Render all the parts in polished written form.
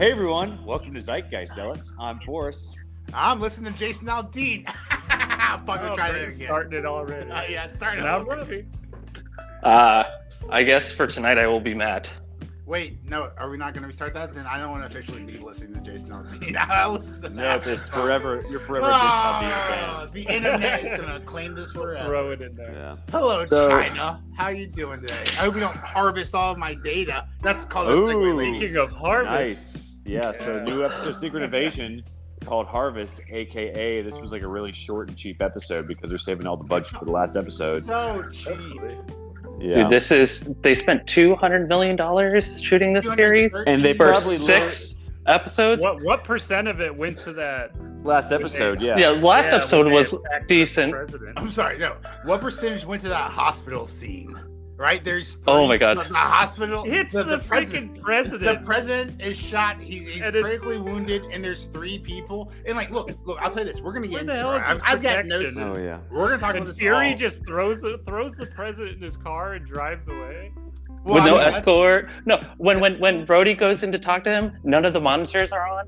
Hey everyone, welcome to Zeitgeist Zealots. I'm Forrest. I'm listening to Jason Aldean. Fucking trying it again. Starting it already. Yeah, starting it. I'm ready. I guess for tonight I will be Matt. Wait, no, are we not going to restart that? Then I don't want to officially be listening to Jason Aldean. Nope, it's forever. You're forever Jason Aldean fan. The internet is going to claim this forever. Throw it in there. Yeah. Hello, China. How you doing today? I hope we don't harvest all of my data. That's called a segue, ladies. Speaking of harvest. Nice. Yeah. So new episode of Secret Invasion called Harvest, aka this was like a really short and cheap episode because they're saving all the budget for the last episode. So cheap. Yeah. Dude, they spent $200 million shooting this series, and they for probably 6 episodes. What percent of it went to that? last episode. Yeah. Yeah, last episode when they was attacked decent. the president. I'm sorry, no. What percentage went to that hospital scene? Right? There's Oh my God. The hospital. It's the freaking president. The president is shot. He's And it's- critically wounded, and there's 3 people. And like, look, I'll tell you this: we're gonna get Where the into hell it. is his I've got protection? notes. Oh yeah. We're gonna talk about And this. Fury all. just throws the president in his car and drives away. Well, With no I mean, escort. No, when Brody goes in to talk to him, none of the monitors are on.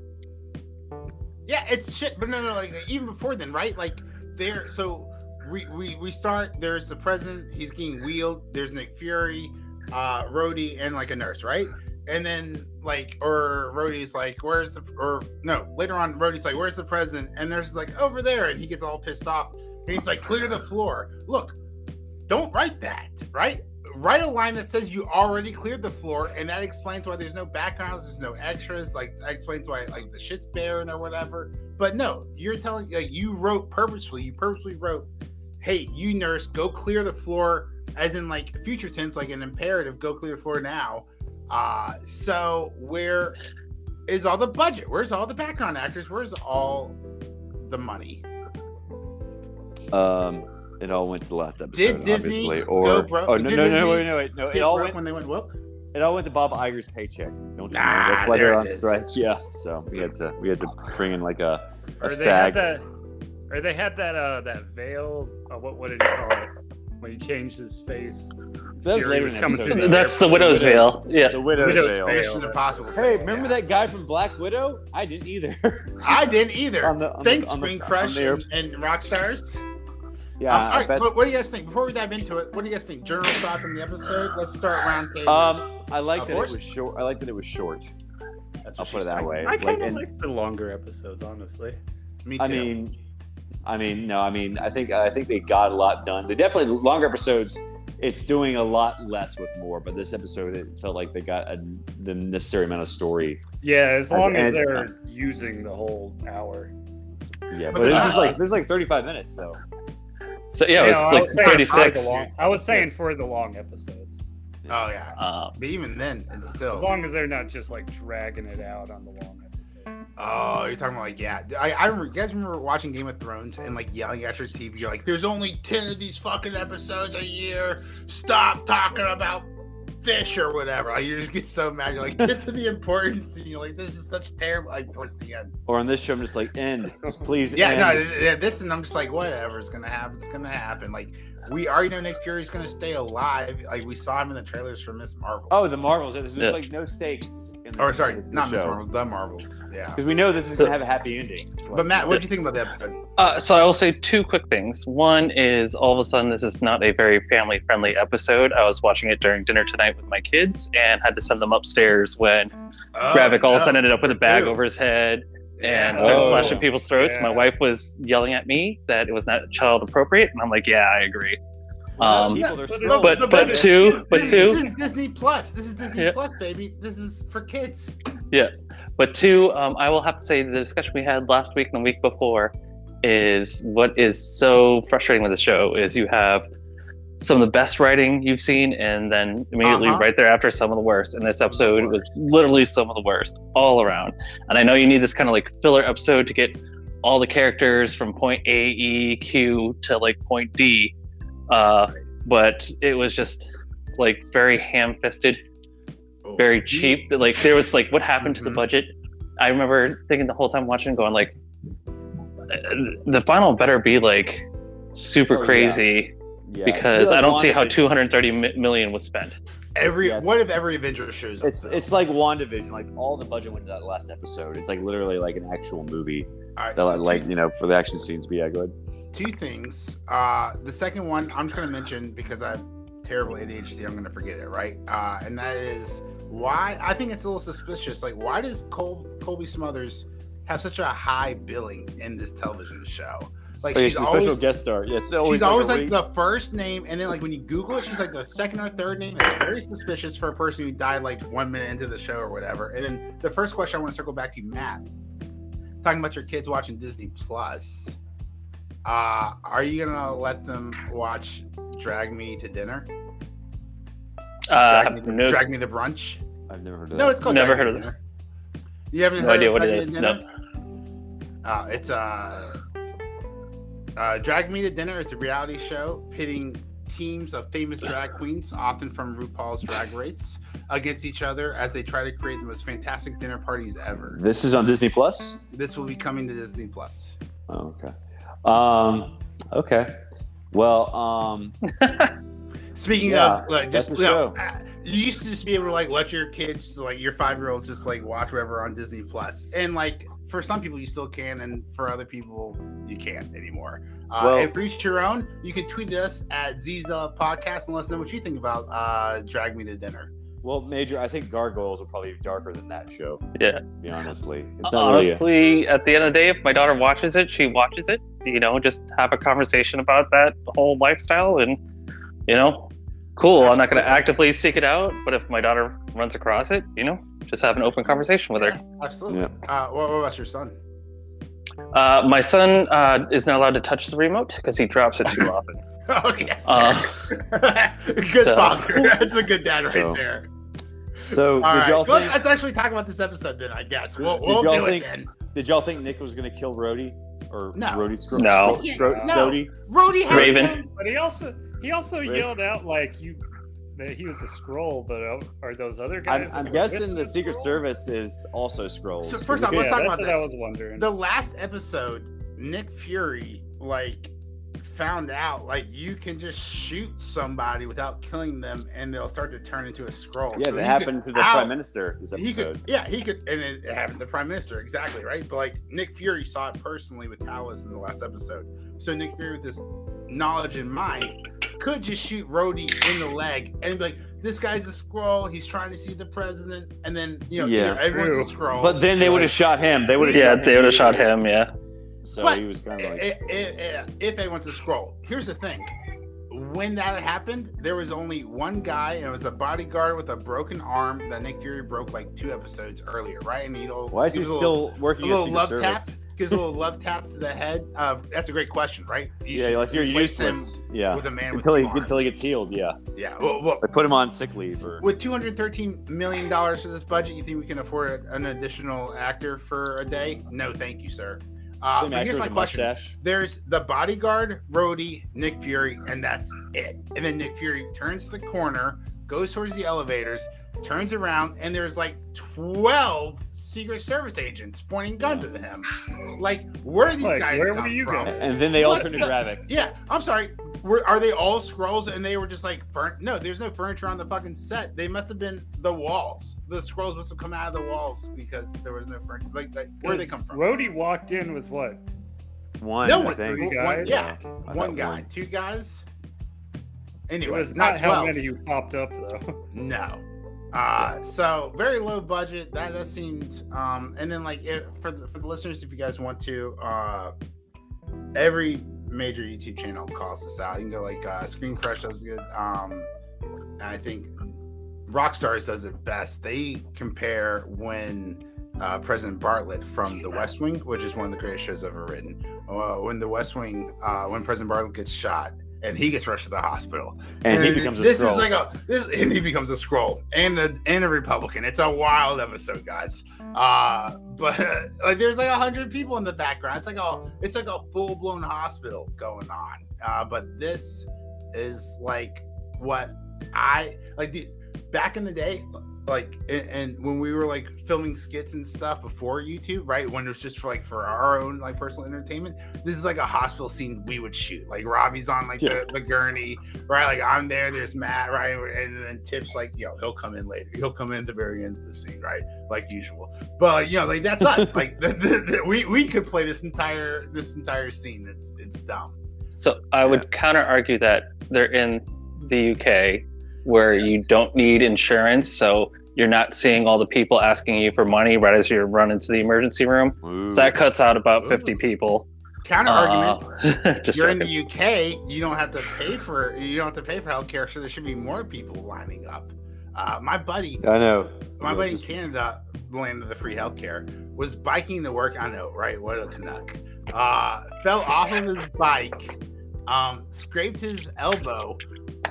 Yeah, it's shit. But no, like even before then, right? Like there. So we start. There's the president. He's getting wheeled. There's Nick Fury, Rhodey, and like a nurse, right? And then Rhodey's like, later on, Rhodey's like, where's the president? And there's like, over there, and he gets all pissed off. And he's like, clear the floor. Look, don't write that, right? Write a line that says you already cleared the floor, and that explains why there's no backgrounds, there's no extras. Like that explains why like the shit's barren or whatever. But no, you're telling you purposely wrote, hey, you nurse, go clear the floor, as in like future tense, like an imperative, go clear the floor now. So where is all the budget? Where's all the background actors? Where's all the money? It all went to the last episode. Did Disney obviously. go broke? Oh Did no! Disney No! Get It all broke went. when they went woke. It all went to Bob Iger's paycheck. Don't you know? Ah, That's why there they're it on is. strike. Yeah. So we had to bring in like a Or they SAG. had that veil. What did he call it? When he changed his face. That was Fury later was in coming episode. through the That's the Widow's Veil. Yeah. The Widow's Widow's Veil. Veil. Mission Impossible. Hey, remember that guy from Black Widow? I didn't either. I didn't either. On the- Thanks, on the- Spring on Crush the air- and Rockstars. Yeah. All I right, bet. what do you guys think? Before we dive into it, what do you guys think? General thoughts on the episode? Let's start round table. I like that it Forrest? was short. I like that it was short. That's I'll what put it she that said. way. I kind of and- like the longer episodes, honestly. Me too. I mean, I think they got a lot done. They definitely longer episodes. It's doing a lot less with more, but this episode it felt like they got the necessary amount of story. Yeah, as long as And- they're using the whole hour. Yeah, But but the- this is like 35 minutes though. So yeah, I it was was saying like for 36. I was saying for the long episodes. Oh yeah, Uh, but even then, it's still. As long as they're not just like dragging it out on the long episode. Oh, you're talking about like I remember. You guys remember watching Game of Thrones and like yelling at your TV? You're like, "There's only 10 of these fucking episodes a year. Stop talking about fish or whatever." Like, you just get so mad. You're like, "Get to the important scene." You're like, "This is such terrible." Like towards the end. Or on this show, I'm just like end. Just please Yeah, end. no, yeah, this and I'm just like, whatever. It's gonna happen. It's gonna happen. Like we already know Nick Fury's gonna stay alive. Like we saw him in the trailers for Miss Marvel. Oh, the Marvels. There's Yeah. like no stakes. In this, or sorry, in this not Miss show. Marvels, the Marvels. Yeah. Because we know this is gonna have a happy ending. It's like- But Matt, what did you think about the episode? So I will say 2 quick things. One is all of a sudden this is not a very family-friendly episode. I was watching it during dinner tonight with my kids and had to send them upstairs when Gravik all of a sudden ended up with a bag over his head and started Oh. slashing people's throats. Yeah. My wife was yelling at me that it was not child appropriate, and I'm like, yeah, I agree. People, they're but- scrolling. But two, This is Disney Plus. This is Disney Yeah. Plus, baby. This is for kids. But 2, I will have to say the discussion we had last week and the week before is what is so frustrating with the show is you have some of the best writing you've seen and then immediately right thereafter some of the worst. And this episode was literally some of the worst all around. And I know you need this kind of like filler episode to get all the characters from point A, E, Q to like point D. But it was just like very ham-fisted, very cheap. Like there was like what happened to the budget. I remember thinking the whole time watching, going like, the final better be like super Oh, crazy Yeah, because it's I don't see how WandaVision. 230 million was spent. What if every Avenger shows up? It's like WandaVision. Like all the budget went to that last episode. It's like literally like an actual movie. All right, So for the action scenes. But yeah, go ahead. Two things. The second one I'm just gonna mention because I have terrible ADHD. I'm gonna forget it, right? And that is why I think it's a little suspicious. Like, why does Colby Smulders have such a high billing in this television show? Like, she's a special guest star. Yeah, she's always like the first name, and then like when you Google it, she's like the second or third name. It's very suspicious for a person who died like 1 minute into the show or whatever. And then the first question I want to circle back to you, Matt, talking about your kids watching Disney Plus. Are you gonna let them watch Drag Me to Dinner? Drag Me to Brunch? I've never heard of that. No, it's called Never Drag heard Me of to Dinner. You haven't No heard idea of what it Drag Me is. to No. Dinner? It's Drag Me to Dinner is a reality show pitting teams of famous drag queens, often from RuPaul's Drag Race, against each other as they try to create the most fantastic dinner parties ever. This is on Disney Plus? This will be coming to Disney Plus. Oh, okay. Okay. Well, Speaking of, like, that's just the show. You used to just be able to like let your kids, like your 5-year-olds, just like watch whatever on Disney Plus, and like for some people you still can, and for other people you can't anymore. And for each your own, you can tweet us at Ziza Podcast and let us know what you think about Drag Me to Dinner. Well, Major, I think Gargoyles will probably be darker than that show. Yeah. To be honestly, it's not Honestly, at the end of the day, if my daughter watches it, she watches it. Just have a conversation about that whole lifestyle, and cool. I'm not going to actively seek it out, but if my daughter runs across it, just have an open conversation with her. Yeah, absolutely. Yeah. What about your son? My son is not allowed to touch the remote because he drops it too often. Oh, yes. Good father. That's a good dad right there. So, did y'all think... Let's actually talk about this episode then, I guess. We'll do it then. Did y'all think Nick was going to kill Rhodey? Or no. Rhodey? No. Rhodey? Rhodey Raven. But he also yelled out like that he was a Skrull, but are those other guys? I'm guessing the Secret Service is also Skrulls. So first off, let's talk about this. I was wondering. The last episode, Nick Fury found out you can just shoot somebody without killing them, and they'll start to turn into a Skrull. Yeah, that happened to the Prime Minister this episode. He could, and it happened to the Prime Minister exactly right. But Nick Fury saw it personally with Talos in the last episode. So Nick Fury, with this knowledge in mind, could just shoot Rhodey in the leg and be like, "This guy's a Skrull. He's trying to see the president." And then everyone's a Skrull. But then they would have shot him. They would have shot him. Yeah. So he was kind of if anyone's a Skrull. Here's the thing. When that happened, there was only one guy, and it was a bodyguard with a broken arm that Nick Fury broke 2 episodes earlier, right? And why is he still working as Secret Service? Gives a little love tap to the head. That's a great question, right? You're useless. Yeah. With a man until he gets healed. Yeah. Yeah. Well, they put him on sick leave. With $213 million for this budget, you think we can afford an additional actor for a day? No, thank you, sir. Here's my question. Mustache. There's the bodyguard, Rhodey, Nick Fury, and that's it. And then Nick Fury turns the corner, goes towards the elevators, turns around, and there's 12 Secret Service agents pointing guns at him. Where are these guys come from? And then they all turn to Gravik. Yeah, I'm sorry. Are they all Skrulls and they were just burnt? No, there's no furniture on the fucking set. They must have been the walls. The Skrulls must have come out of the walls because there was no furniture. Where they come from? Rhodey walked in with what? One. I think. One guy. 2 guys. Anyway, it was not 12. How many you popped up though. No. So very low budget. That seemed. And then for the listeners, if you guys want to, every major YouTube channel calls this out. You can go Screen Crush does good. And I think Rockstars does it best. They compare when President Bartlett from The West Wing, which is one of the greatest shows ever written, when The West Wing, when President Bartlett gets shot and he gets rushed to the hospital, and he becomes a Skrull. And he becomes a Skrull and a Republican. It's a wild episode, guys. But there's 100 people in the background. It's like a full blown hospital going on. But this is what I like. back in the day, like, and when we were like filming skits and stuff before YouTube, right? When it was just for our own like personal entertainment, this is like a hospital scene we would shoot. Like Robbie's on like the gurney, right? Like I'm there, there's Matt, right? And then Tip's like, he'll come in later. He'll come in at the very end of the scene, right? Like usual. But like that's us. Like we could play this entire scene. It's dumb. So I would counter argue that they're in the UK where you don't need insurance, so you're not seeing all the people asking you for money right as you run into the emergency room. Ooh. So that cuts out about 50 people. Counter argument. Just you're in the UK, you don't have to pay for healthcare, so there should be more people lining up. My buddy in Canada, land of the free healthcare, was biking to work. I know, right? What a Canuck. Fell off of his bike, scraped his elbow,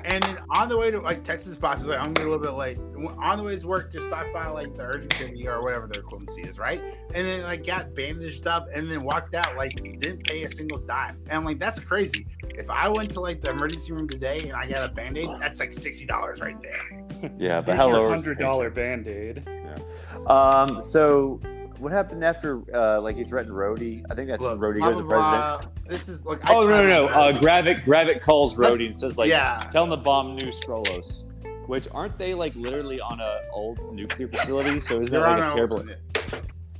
and then on the way to like Texas boss was like, I'm gonna be a little bit late. On the way to work, just stopped by like the urgent care or whatever their equivalency is, right? And then like got bandaged up and then walked out, like didn't pay a single dime. And I'm like, that's crazy. If I went to like the emergency room today and I got a band-aid, that's like $60 right there. Yeah, but how low is $100 band-aid? Yeah. So what happened after like he threatened Rhodey? I think that's when Rhodey goes to president. This is like no. Gravik calls Rhodey and says like, tell him to bomb New Skrullos. Which aren't they like literally on a old nuclear facility? So isn't that like a terrible?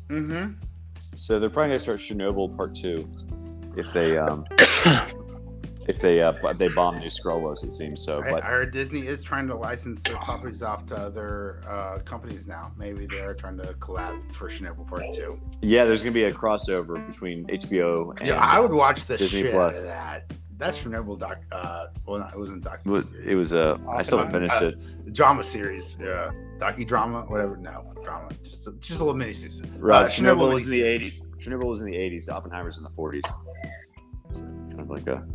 Mm-hmm. So they're probably gonna start Chernobyl Part 2 if they if they bomb New Skrullos, it seems so. But I heard Disney is trying to license their properties off to other companies now. Maybe they're trying to collab for Chernobyl Part 2. Yeah, there's gonna be a crossover between HBO and I would watch the Disney shit Plus. out of that. That Chernobyl it wasn't doc. It was I still haven't finished it. Drama series, docudrama, whatever. No, drama. Just a little mini season. Chernobyl was in the 80s. Chernobyl was in the 80s. Oppenheimer's in the 40s. So kind of like a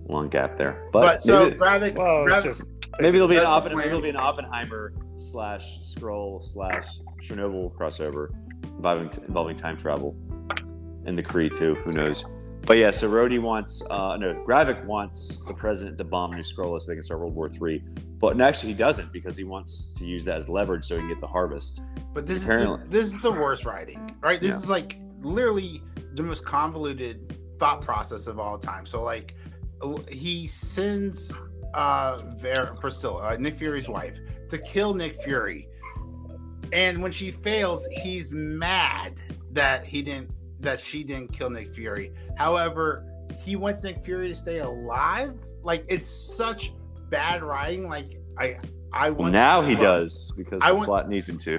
long gap there. But so maybe, Gravik, maybe there'll be an Oppenheimer / Skrull / Chernobyl crossover involving time travel and the Kree too. Who knows? But yeah, so Gravik wants the president to bomb New Skrullos so they can start World War III. But actually, he doesn't because he wants to use that as leverage so he can get the harvest. But this is the worst writing, right? This is like literally the most convoluted thought process of all time. So like, he sends Priscilla, Nick Fury's wife, to kill Nick Fury, and when she fails, he's mad that she didn't kill Nick Fury. However, he wants Nick Fury to stay alive. Like, it's such bad writing. Like, he does because the plot needs him to.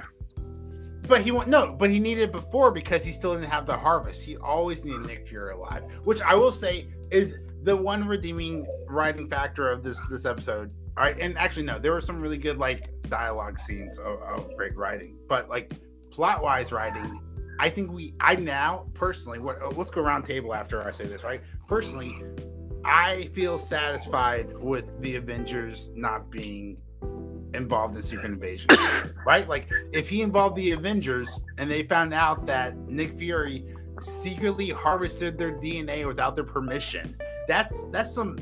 But he needed it before because he still didn't have the harvest. He always needed Nick Fury alive, which I will say is the one redeeming writing factor of this episode. All right, and actually no, there were some really good like dialogue scenes of great writing, but like plot-wise writing, I think personally, let's go round table after I say this, right? Personally, I feel satisfied with the Avengers not being involved in Secret Invasion, right? Like, if he involved the Avengers and they found out that Nick Fury secretly harvested their DNA without their permission, that's some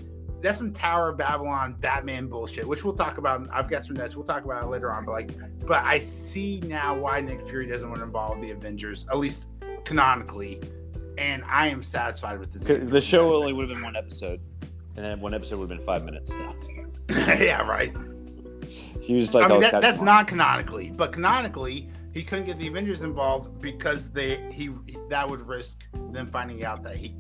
Tower of Babylon Batman bullshit, which we'll talk about. I've got some notes. We'll talk about it later on. But I see now why Nick Fury doesn't want to involve the Avengers, at least canonically, and I am satisfied with this. The show only would have been one episode, and then one episode would have been 5 minutes. Yeah, right. He was like, that's not canonically, but canonically, he couldn't get the Avengers involved because that would risk them finding out that he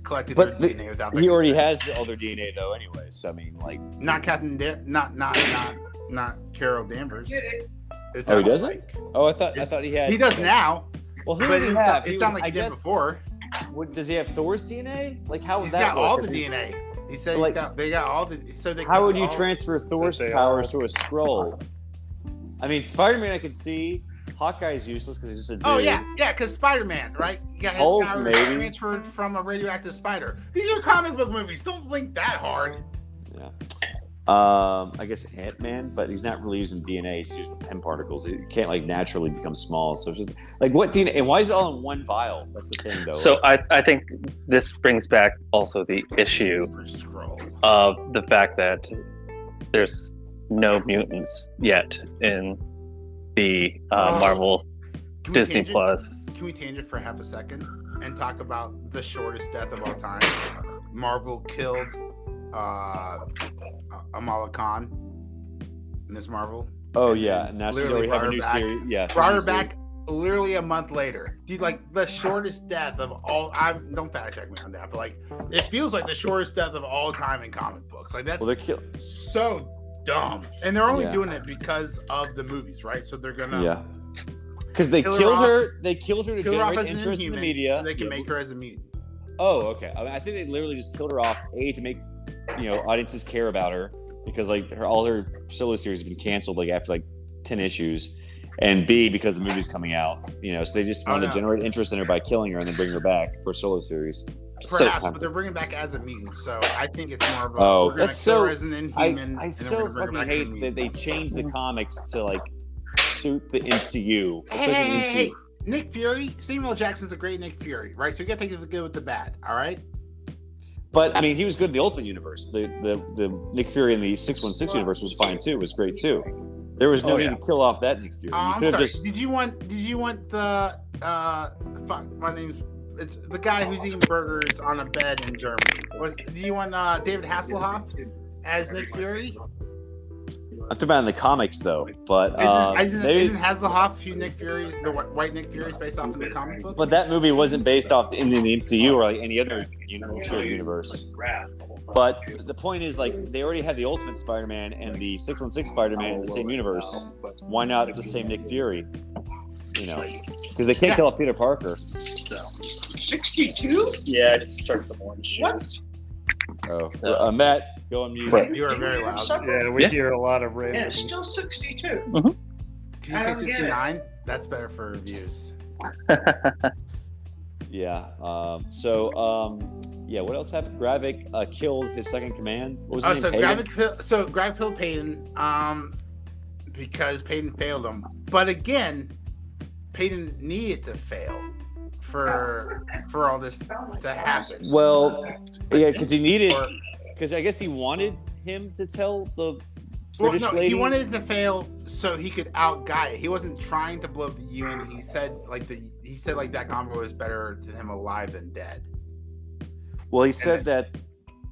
collected their DNA without. He already has all their DNA though, anyway. So I mean, like, not not Carol Danvers. He doesn't? I thought he had. He does now. Well, who did he have? It's not like he did before. Does he have Thor's DNA? Like, how would He's that got work? all the DNA. He said they got all the. So they. How would you transfer Thor's powers to a Skrull? I mean, Spider-Man, I could see. Hawkeye's useless because he's just a dude. Oh yeah, because Spider-Man, right? He got his powers transferred from a radioactive spider. These are comic book movies. Don't blink that hard. Yeah. I guess Ant-Man, but he's not really using DNA. He's using PEM particles. It can't like naturally become small. So it's just like, what DNA? And why is it all in one vial? That's the thing, though. So I think this brings back also the issue of the fact that there's no mutants yet in the Marvel Can we Disney change it? Plus. Can we change it for half a second and talk about the shortest death of all time? Marvel killed Amala Khan in this Marvel. Oh And yeah, then and now she's literally already have a brought new her back. series. Yeah, Brought her she's a- back literally a month later. Dude, like the shortest death of all. Don't fact check me on that, but like it feels like the shortest death of all time in comic books. Like that's Well, they're kill. so dumb, and they're only Yeah. doing it because of the movies, right? So they're gonna Yeah. Because they Kill her killed off- her. They killed her to kill her off generate as an interest in the Inhuman, media. so they can Yeah. make her as a mutant. Oh, okay. I mean, I think they literally just killed her off to make audiences care about her because like all her solo series have been canceled like after like 10 issues, and B because the movie's coming out. So they just wanted to generate interest in her by killing her and then bring her back for a solo series. Perhaps, but they're bringing back as a mutant, so I think it's more of a Oh, we're gonna that's kill so- her as an Inhuman. I and so then we're gonna fucking bring her back as a hate that mutant. they changed the comics to like suit the MCU. Hey, especially the hey, MCU. Nick Fury, Samuel Jackson's a great Nick Fury, right? So you gotta take the good with the bad, all right? But I mean, he was good in the Ultimate Universe. The Nick Fury in the 616 universe was fine too. Was great too. There was no Oh, need yeah. to kill off that Nick Fury. You I'm could have sorry. just Did you want the fuck? My name's it's the guy who's eating burgers on a bed in Germany. Do you want David Hasselhoff as Nick Fury? I'm talking about in the comics though. But Isn't maybe, Hasselhoff who Nick Fury, the white Nick Fury, is based off in the comic book? but that movie wasn't based off in the MCU or like any other shared universe. But the point is, like, they already had the Ultimate Spider-Man and the 616 Spider-Man in the same universe. Why not the same Nick Fury? Because they can't kill off Peter Parker. 62? Yeah, I just started some orange What? juice. Oh, Matt, go on mute. Right. You are very loud. Yeah, we Yeah. hear a lot of Yeah, random. it's still 62. Can you I say don't get it. 69? That's better for reviews. Yeah. Yeah. What else happened? Gravik killed his second command. What was his So name? Payton? Gravik killed Payton, because Payton failed him. But again, Payton needed to fail for all this to happen. Well, yeah, because he needed. Or- Because I guess he wanted him to tell the Well, British no, lady. he wanted it to fail so he could outguy it. He wasn't trying to blow up the UN. He said that convoy was better to him alive than dead. Well, he said that.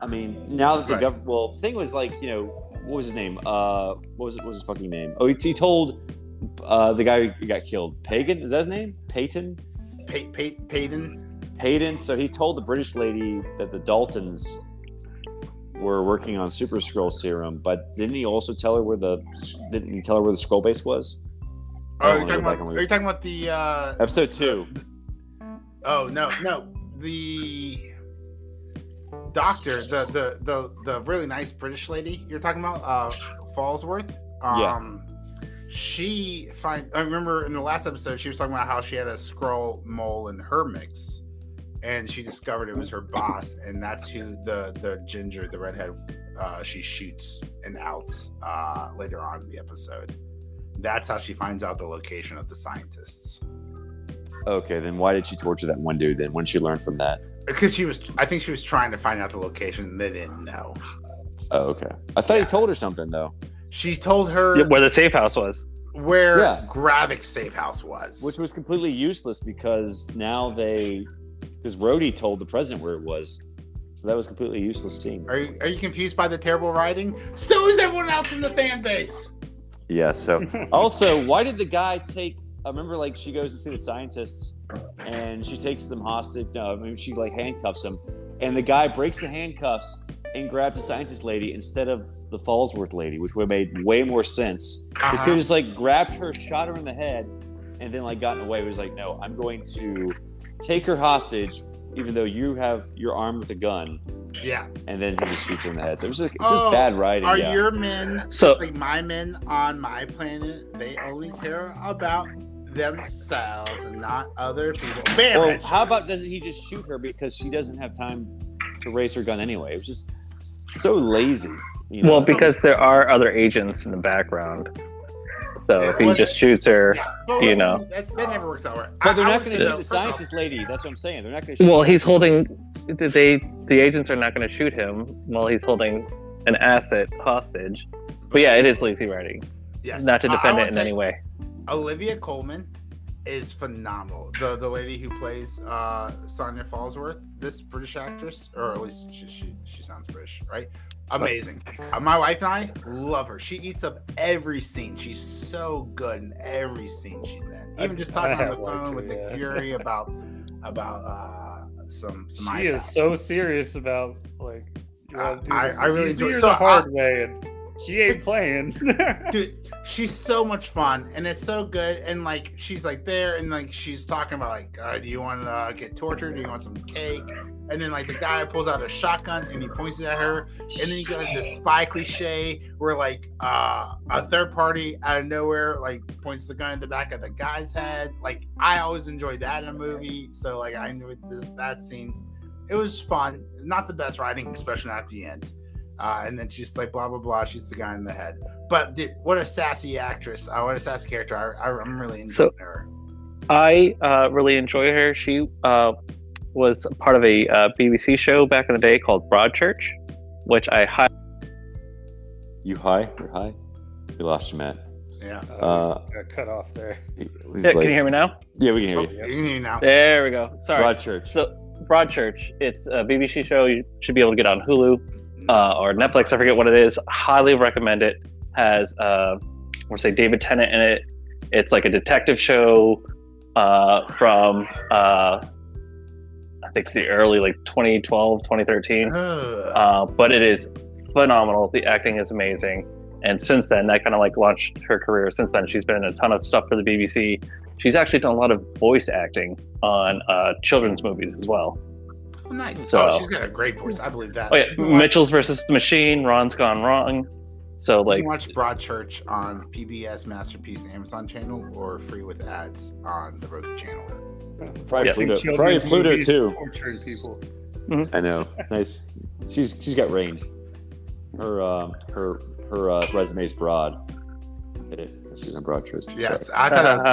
I mean, now that the Right. government. Well, the thing was like, what was his name? What was his fucking name? Oh, he told the guy who got killed. Pagan, is that his name? Payton. Payton. Hayden. So he told the British lady that the Daltons were working on Super Skrull serum, but didn't he also tell her didn't he tell her where the Skrull base was? Oh, I are wanna you go back and talking read. about the Episode 2. Oh no, the doctor, the really nice British lady you're talking about, Falsworth. I remember in the last episode she was talking about how she had a Skrull mole in her mix, and she discovered it was her boss, and that's who the ginger, the redhead, she shoots and outs later on in the episode. That's how she finds out the location of the scientists. Okay, then why did she torture that one dude then when she learned from that? Because I think she was trying to find out the location and they didn't know. Oh, okay. I thought he told her something though. She told her Where the safe house was. where Yeah. Gravik's safe house was. Which was completely useless because because Rhodey told the president where it was. So that was completely useless scene. Are you confused by the terrible writing? So is everyone else in the fan base. Yeah, so also, why did the guy I remember like she goes to see the scientists and she takes them hostage. No, I mean she like handcuffs them and the guy breaks the handcuffs and grabs the scientist lady instead of the Falsworth lady, which would have made way more sense. He could have just like grabbed her, shot her in the head, and then like gotten away. He was like, no, I'm going to take her hostage, even though you're armed with a gun. Yeah. And then he just shoots her in the head. So it's just bad writing. Are Yeah. your men So- like my men on my planet? They only care about themselves and not other people. Bam! Or how about doesn't he just shoot her because she doesn't have time to raise her gun anyway? It was just so lazy. Well, because there are other agents in the background. So if he just shoots her, Yeah, but you know. that never works out right. But they're I not would going say to shoot though, the first off, scientist lady. That's what I'm saying. They're not going to shoot. well, the he's scientist holding. The agents are not going to shoot him while he's holding an asset hostage. But yeah, it is lazy writing. Yes. Not to defend I it in any way. Olivia Colman is phenomenal. The lady who plays Sonia Falsworth, this British actress, or at least she sounds British, right? Amazing. My wife and I love her. She eats up every scene. She's so good in every scene she's in. Even just talking on the phone with Nick Fury about some. She is so serious about like. I really enjoy it. The hard way, and she ain't playing. Dude, she's so much fun, and it's so good. And like, she's like there, and like she's talking about like, do you want to get tortured? Do you want some cake? And then like the guy pulls out a shotgun and he points it at her, and then you get like this spy cliche where like a third party out of nowhere like points the gun in the back of the guy's head. Like I always enjoy that in a movie, so like I enjoyed that scene. It was fun. Not the best writing, especially at the end. And then she's like blah blah blah. She's the guy in the head. But what a sassy actress! What a sassy character! I'm really enjoying her. I really enjoy her. She was part of a BBC show back in the day called Broadchurch, which I You high? You're high? We lost you, Matt. Yeah. Got cut off there. Yeah, can you hear me now? Yeah, we can hear you. You can hear me now. There we go. Sorry. Broadchurch. So Broadchurch, it's a BBC show. You should be able to get on Hulu or Netflix. I forget what it is. Highly recommend it. Has David Tennant in it. It's like a detective show from I think the early like 2012, 2013. But it is phenomenal. The acting is amazing. And since then, that kind of like launched her career. Since then, she's been in a ton of stuff for the BBC. She's actually done a lot of voice acting on children's movies as well. Oh, nice. So, she's got a great voice. I believe that. Oh yeah, Mitchell's versus the Machine. Ron's Gone Wrong. So like, you can watch Broadchurch on PBS Masterpiece Amazon channel or free with ads on the Roku channel. Probably Pluto too. Torturing people. I know. Nice. She's got range. Her resume's broad. She's in Broadchurch. Yes, I thought that was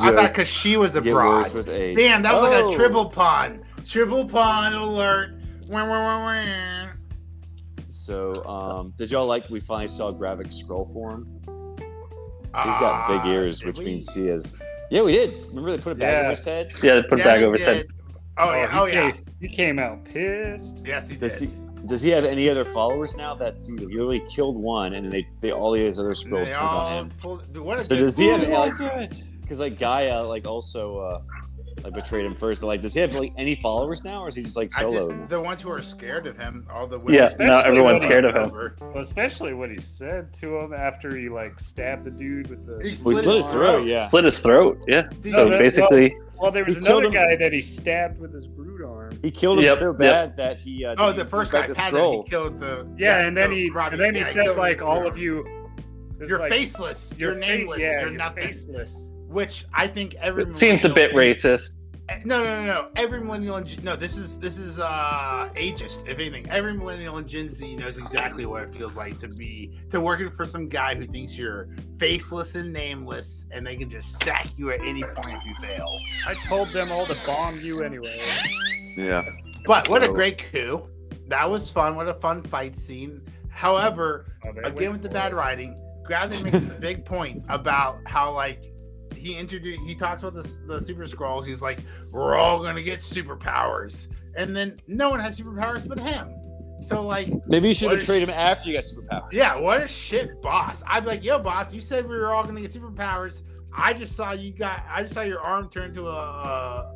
clever. I thought because she was a broad. Damn, that was like a triple pun. Triple pun alert. Wah, wah, wah, wah. So, did y'all like we finally saw Gravik scroll form? He's got big ears, which means he has. Yeah, we did. Remember they put a bag over his head? Yeah, they put a bag over his head. He came out pissed. Yes, he did. Does he have any other followers now? That he literally killed one, and then they all his other scrolls turned on him. So does he have? Because like Gaia also betrayed him first, but like does he have like any followers now, or is he just like solo? The ones who are scared of him, all the women. Yeah, now everyone's scared of him. Well, especially what he said to him after he like stabbed the dude with the. He slit his throat. Yeah, slit his throat. Yeah. So basically. Well, there was another guy that he stabbed with his brute arm. He killed him so bad that he. The first guy he killed the. And then he said like all of you. You're like, faceless. You're nameless. You're nothing. Faceless. Which I think every. It seems a bit racist. No. Every millennial this is ageist. If anything, every millennial and Gen Z knows exactly what it feels like to working for some guy who thinks you're faceless and nameless, and they can just sack you at any point if you fail. I told them all to bomb you anyway. Yeah. But what a great coup! That was fun. What a fun fight scene. However, again with the bad writing, Gravik makes a big point about how like. He talks about the super scrolls. He's like, we're all gonna get superpowers, and then no one has superpowers but him. So like, maybe you should have traded him after you got superpowers. Yeah, what a shit boss. I'd be like, yo, boss, you said we were all gonna get superpowers. I just saw your arm turn to a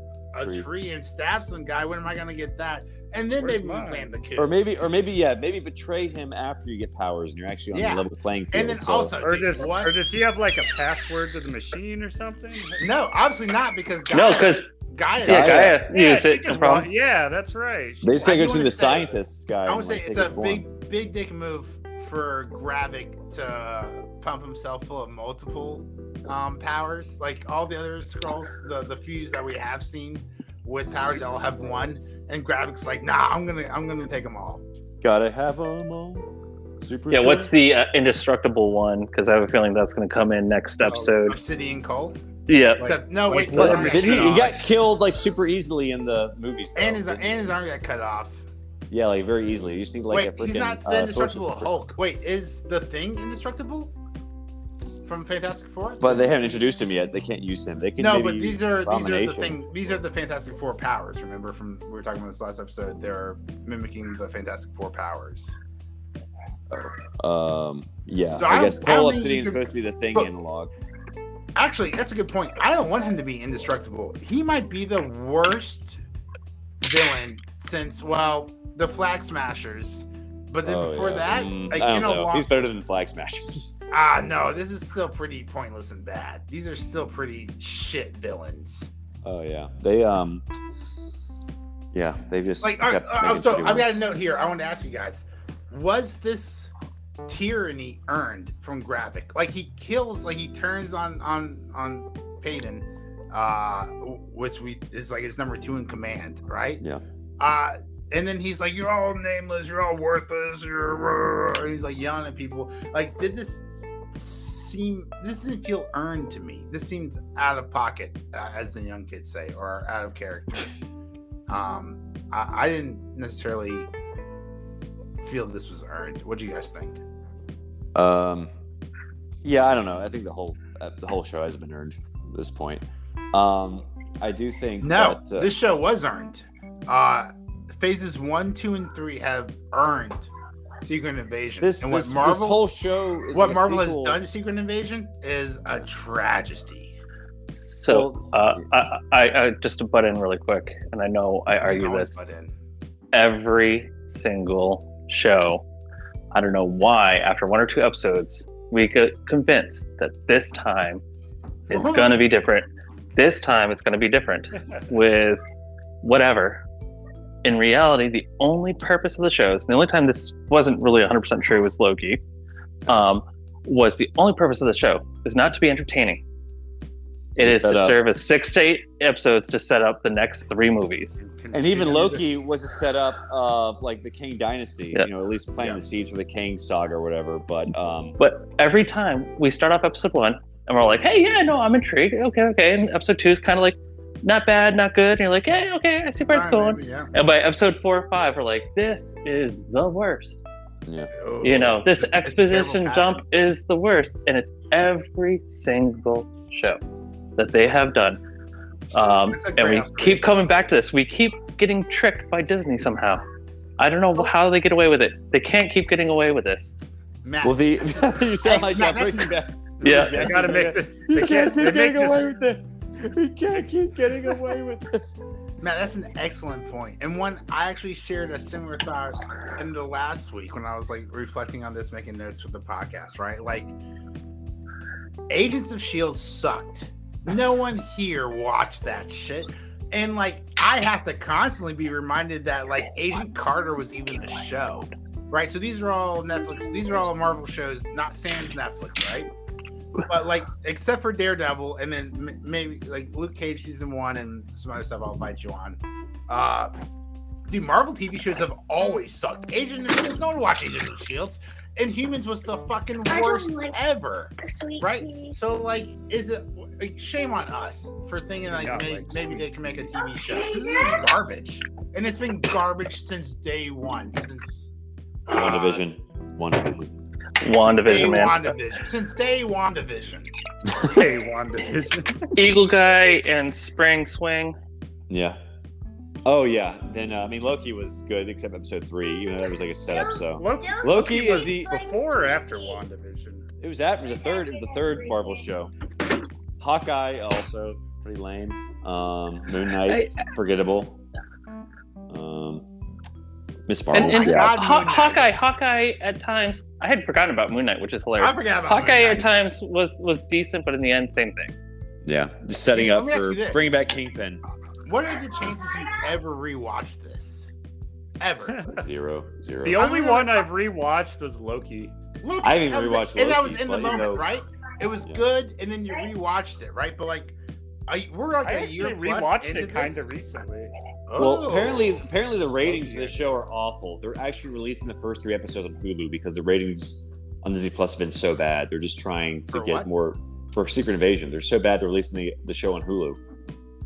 tree and stab some guy. When am I gonna get that? And then maybe we plan the coup. Or maybe betray him after you get powers and you're actually on the level playing field. And then also, or does he have like a password to the machine or something? No, obviously not because Gaia used it. Yeah, that's right. They just gotta go to the scientist guy. I would say it's a big dick move for Gravik to pump himself full of multiple powers, like all the other scrolls, the few that we have seen. With powers, they'll have one, and Gravik's like, nah, I'm gonna take them all. Gotta have them all. Super. Yeah, what's the indestructible one? Because I have a feeling that's gonna come in next episode. Obsidian Coal. Yeah. Except, no, wait. He got killed like super easily in the movies. And his arm got cut off. Yeah, like very easily. You see, like Wait, a freaking. he's not the indestructible sorcerer. Hulk. Wait, is the Thing indestructible from Fantastic Four? But they haven't introduced him yet. They can't use him. They can. No, maybe but use these are the Abomination. thing. These are the Fantastic Four powers. Remember from we were talking about this last episode. They're mimicking the Fantastic Four powers. Yeah. So I I guess don't Cole think Obsidian's you can- supposed to be the Thing Look, analog. Actually, that's a good point. I don't want him to be indestructible. He might be the worst villain since the Flag Smashers. But then before that, like I in don't a know. long, He's better than Flag Smashers. no, this is still pretty pointless and bad. These are still pretty shit villains. Oh yeah, they they just Like, kept making so shitty I've got ones. a note here. I want to ask you guys: was this tyranny earned from Gravik? Like he turns on Payton, which is like his number 2 in command, right? Yeah. And then he's like, "You're all nameless. You're all worthless. He's like yelling at people. Like, this didn't feel earned to me. This seemed out of pocket, as the young kids say, or out of character. I didn't necessarily feel this was earned. What do you guys think? Yeah, I don't know. I think the whole show has been earned at this point. I do think This show was earned. Phases 1, 2, and 3 have earned Secret Invasion. This whole show is what like a Marvel has sequel. done to Secret Invasion is a tragedy. So I just to butt in really quick, and I know I argue always this butt in. every single show. I don't know why, after 1 or 2 episodes, we get convinced that this time it's going to be different. This time it's going to be different with whatever. In reality, the only purpose of the shows, and the only time this wasn't really 100% true was Loki, was the only purpose of the show is not to be entertaining. It is to serve as 6 to 8 episodes to set up the next 3 movies. And even Loki was a setup of like the Kang Dynasty, Yeah. at least planting the seeds for the Kang saga or whatever. But every time we start off episode 1 and we're like, hey, yeah, no, I'm intrigued. Okay. And episode 2 is kind of like, not bad, not good. And you're like, hey, okay, I see where it's going. Maybe, yeah. And by episode 4 or 5, we're like, this is the worst. yeah, This It's a exposition terrible dump is the worst. And it's every single show that they have done. It's a And we great keep coming back to this. We keep getting tricked by Disney somehow. I don't know how they get away with it. They can't keep getting away with this. Matt, well, you sound like Matt, Breaking Bad. Yeah. They gotta make the. You They can't can't. keep They make getting away this. with it. We can't keep getting away with it. Matt, that's an excellent point. And one I actually shared a similar thought in the last week when I was like reflecting on this, making notes for the podcast, right? Like Agents of S.H.I.E.L.D. sucked. No one here watched that shit. And like I have to constantly be reminded that like Agent Carter was even a show. Right? So these are all Netflix, these are all Marvel shows, not Sam's Netflix, right? But like, except for Daredevil, and then maybe like Luke Cage season 1 and some other stuff I'll fight you on. Dude, Marvel TV shows have always sucked. Agent of S.H.I.E.L.D. No one watched Agent of S.H.I.E.L.D. Inhumans was the fucking worst ever, right? So like, is it like, shame on us for thinking like maybe they can make a TV show? This is garbage, and it's been garbage since day one. Since WandaVision, WandaVision, man. Since day WandaVision. Hey, WandaVision. Eagle Guy and Spring Swing. Yeah. Oh yeah. Then Loki was good except episode 3, even though that was like a setup. So Loki is the before or after WandaVision? It was the third Marvel show. Hawkeye also pretty lame. Moon Knight forgettable. Miss Marvel. And yeah. Hawkeye at times, I had forgotten about Moon Knight, which is hilarious. I forgot about Hawkeye Moon at Knight. times was decent, but in the end, same thing. Yeah, just setting up Let me ask for you this. bringing back Kingpin. What are the chances you ever rewatch this? Ever? Zero. The only one I've rewatched was Loki. Look, I haven't that was rewatched it. And that Loki, was in the but, you moment, know- right? It was Yeah. good, and then you rewatched it, right? But like, we're like I a actually year plus rewatched into it kind this. of recently. Well, Oh. apparently the ratings for this show are awful. They're actually releasing the first 3 episodes on Hulu because the ratings on Disney Plus have been so bad. They're just trying to For get what? more for Secret Invasion. They're so bad they're releasing the show on Hulu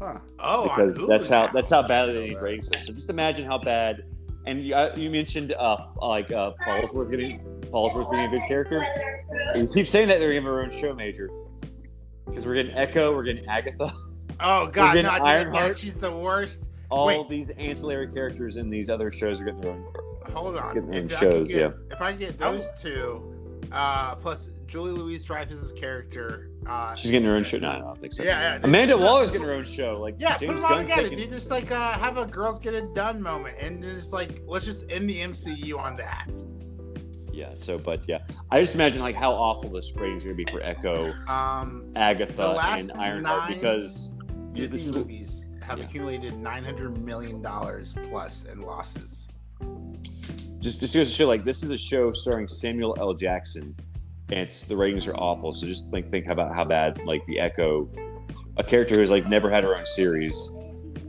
Huh. Oh, on because Hulu that's now. how badly they need ratings for. So just imagine how bad And you mentioned Falsworth being a good character. You keep saying that they're gonna have their own show, Major, because we're getting Echo, we're getting Agatha. Oh God, we're no, getting I Ironheart. she's the worst. All these ancillary characters in these other shows are getting their own. Hold on. If I get those two, plus Julie Louis-Dreyfus's character, she's getting her own show. No, I don't think so. Yeah. Amanda Waller's getting her own show. Like, yeah, James put them all Gunn's together. taking... They just like have a girls get it done moment, and then it's like let's just end the MCU on that. Yeah. So, but yeah, I just imagine like how awful this rating's gonna be for Echo, Agatha, and Ironheart because Disney movies have accumulated $900 million plus in losses. Just goes to show, like, this is a show starring Samuel L. Jackson, and the ratings are awful. So just think about how bad, like, the Echo, a character who's like never had her own series.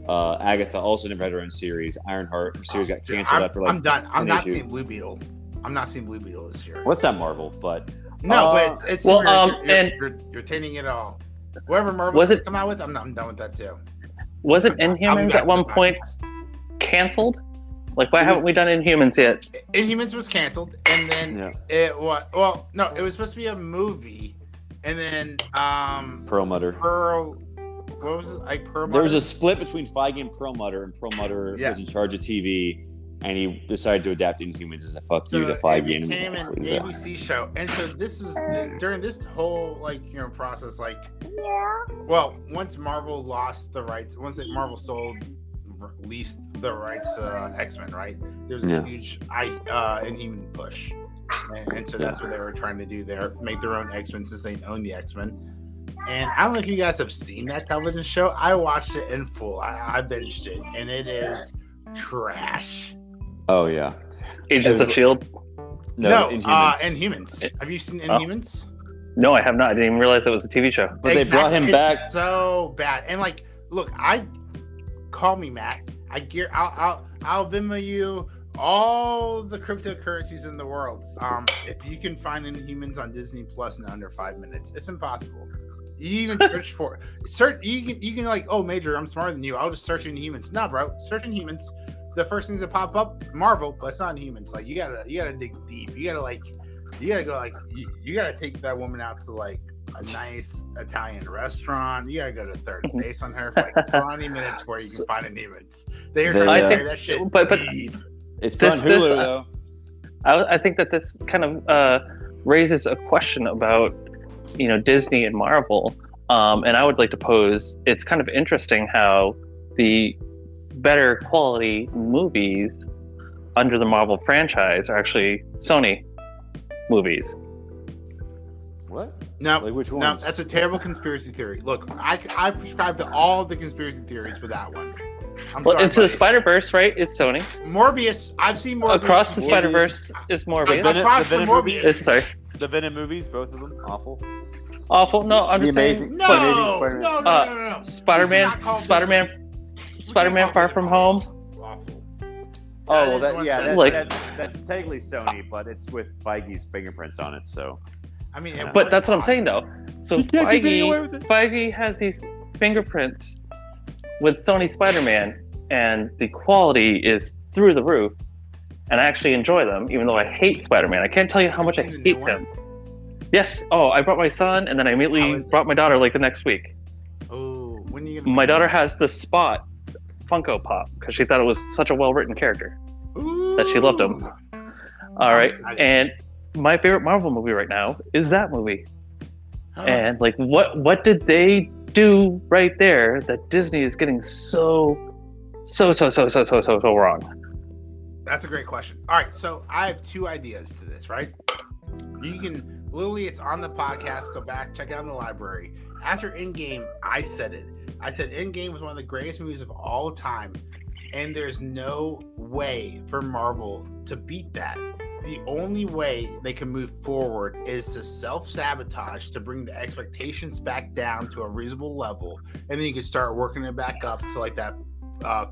Agatha also never had her own series. Ironheart, her series got canceled after like. I'm done. I'm not seeing Blue Beetle. I'm not seeing Blue Beetle this year. What's that Marvel? But no, but it's well, you're tainting it all. Whatever Marvel come out with, I'm done with that too. Wasn't Inhumans at one point canceled? Like, why haven't we done Inhumans yet? Inhumans was canceled, and then it was no, it was supposed to be a movie, and then Perlmutter. What was it? Like Perlmutter? There was a split between Feige and Perlmutter was in charge of TV, and he decided to adapt Inhumans as a fuck you to Feige. It became an ABC show, and so this was during this whole process. Well, once Marvel lost the rights, Marvel leased the rights to X-Men, right? There was a huge Inhuman push, and so that's what they were trying to do there, make their own X-Men since they own the X-Men. And I don't know if you guys have seen that television show. I watched it in full. I binged it, and it is trash. Oh yeah, Agents of S.H.I.E.L.D. No, Inhumans. Have you seen Inhumans? No, I have not. I didn't even realize it was a TV show. But they brought him back. So bad. And look, call me Matt. I'll Venmo you all the cryptocurrencies in the world. If you can find Inhumans on Disney Plus in under 5 minutes, it's impossible. You even search for it. You can like, oh Major, I'm smarter than you. I'll just search Inhumans. Nah, bro, search Inhumans. The first things that pop up, Marvel, but it's not Inhumans. Like you gotta dig deep. You gotta take that woman out to like a nice Italian restaurant. You gotta go to third base on her for like 20 minutes before you can find Inhumans. That shit. But deep. It's on Hulu though. I think that this kind of raises a question about Disney and Marvel, and I would like to pose. It's kind of interesting how the better quality movies under the Marvel franchise are actually Sony movies. What? No, like which ones? No, that's a terrible conspiracy theory. Look, I prescribe to all the conspiracy theories for that one. Into the Spider-Verse, right? It's Sony. Morbius. I've seen Morbius. Across the Spider-Verse is Morbius. The Venom movies, both of them, awful. No, I'm just saying. No. Spider-Man Far From Home. Awful. Oh, that's technically Sony, but it's with Feige's fingerprints on it, so. I mean, but that's what I'm saying, though. So Feige has these fingerprints with Sony Spider-Man, and the quality is through the roof. And I actually enjoy them, even though I hate Spider-Man. I can't tell you how much I hate him. Yes. Oh, I brought my son, and then I immediately brought my daughter like the next week. Oh, when are you gonna? My daughter has the Spot Funko Pop because she thought it was such a well-written character that she loved him. All right, and my favorite Marvel movie right now is that movie. And like, what did they do right there that Disney is getting so wrong? That's a great question. All right, so I have two ideas to this, right? You can literally, it's on the podcast. Go back, check it out in the library. After Endgame, I said it. I said Endgame was one of the greatest movies of all time, and there's no way for Marvel to beat that. The only way they can move forward is to self-sabotage, to bring the expectations back down to a reasonable level, and then you can start working it back up to like that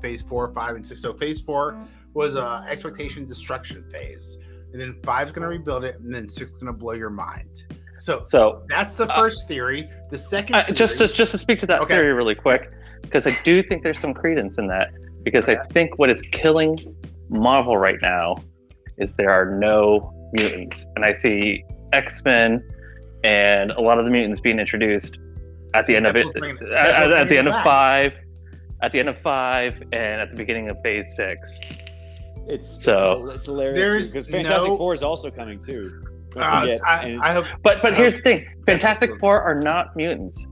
phase 4, 5, and 6. So phase 4 was expectation destruction phase, and then 5 is going to rebuild it, and then 6 is going to blow your mind. So that's the first theory. The second theory, just to speak to that theory really quick, because I do think there's some credence in that, because I think what is killing Marvel right now is there are no mutants, and I see X-Men and a lot of the mutants being introduced at the end of it, at the end of 5, at the end of 5, and at the beginning of Phase 6. It's hilarious because Fantastic Four is also coming too. I hope. But here's the thing: Fantastic Four are not mutants.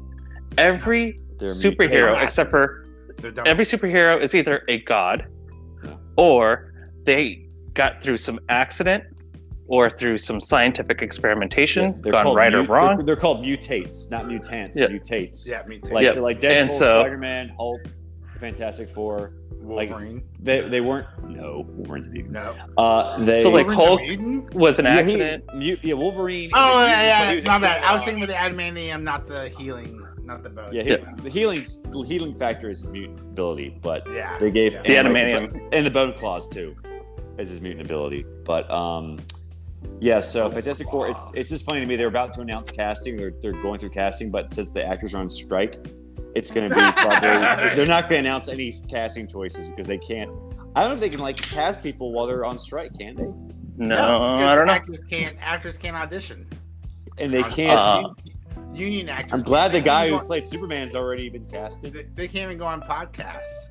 Every superhero, except for every superhero, is either a god, or they got through some accident, or through some scientific experimentation, gone right or wrong. They're called mutates, not mutants. Yeah. Mutates. Yeah, mutates. Like Deadpool, Spider-Man, Hulk, Fantastic Four. Wolverine. Like they weren't. No, Wolverine's a mutant. No. So like Hulk was an accident. Wolverine. Oh yeah, my bad. I was thinking with the adamantium, not the healing, not the bones. Yeah, the healing factor is his mutant ability, but they gave the adamantium and the bone claws too as his mutant ability. But so Fantastic Four. It's just funny to me. They're about to announce casting. They're going through casting, but since the actors are on strike, it's going to be probably they're not going to announce any casting choices because they can't. I don't know if they can cast people while they're on strike, can they? No, I don't know. Actors can't audition, and they can't. Union actors. I'm glad the guy who played Superman's already been casted. They can't even go on podcasts.